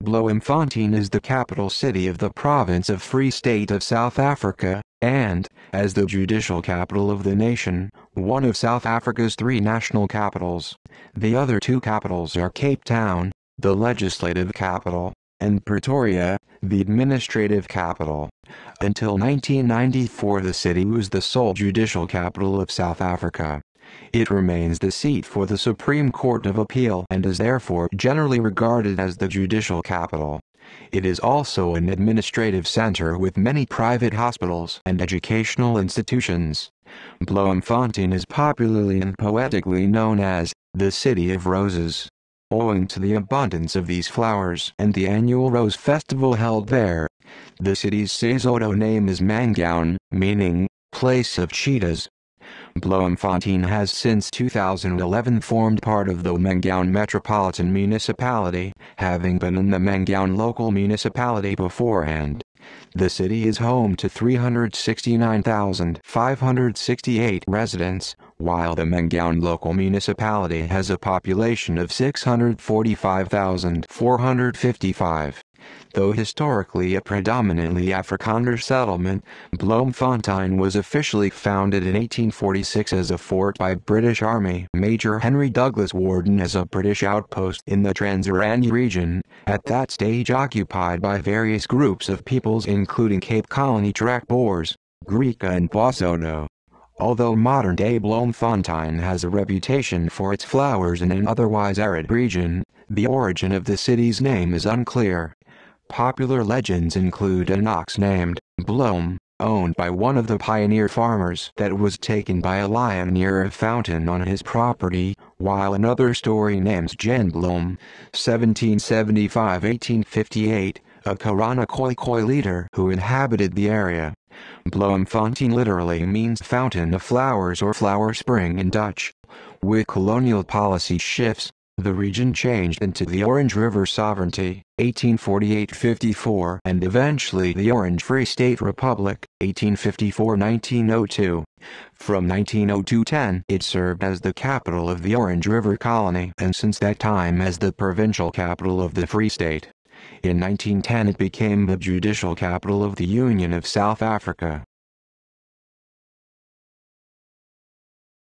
Bloemfontein is the capital city of the province of Free State of South Africa, and, as the judicial capital of the nation, one of South Africa's three national capitals. The other two capitals are Cape Town, the legislative capital, and Pretoria, the administrative capital. Until 1994, the city was the sole judicial capital of South Africa. It remains the seat for the Supreme Court of Appeal and is therefore generally regarded as the judicial capital. It is also an administrative center with many private hospitals and educational institutions. Bloemfontein is popularly and poetically known as the City of Roses, owing to the abundance of these flowers and the annual Rose Festival held there. The city's Sesotho name is Mangaung, meaning place of cheetahs. Bloemfontein has since 2011 formed part of the Mangaung Metropolitan Municipality, having been in the Mangaung Local Municipality beforehand. The city is home to 369,568 residents, while the Mangaung Local Municipality has a population of 645,455. Though historically a predominantly Afrikaner settlement, Bloemfontein was officially founded in 1846 as a fort by British Army Major Henry Douglas Warden as a British outpost in the Transurani region, at that stage occupied by various groups of peoples including Cape Colony track Boers, Griqua and Basotho. Although modern-day Bloemfontein has a reputation for its flowers in an otherwise arid region, the origin of the city's name is unclear. Popular legends include an ox named Bloem, owned by one of the pioneer farmers, that was taken by a lion near a fountain on his property, while another story names Jan Bloem, 1775-1858, a Karana Khoikhoi leader who inhabited the area. Bloemfontein literally means fountain of flowers or flower spring in Dutch. With colonial policy shifts, the region changed into the Orange River Sovereignty, 1848-54, and eventually the Orange Free State Republic, 1854-1902. From 1902-10, it served as the capital of the Orange River Colony and since that time as the provincial capital of the Free State. In 1910 it became the judicial capital of the Union of South Africa.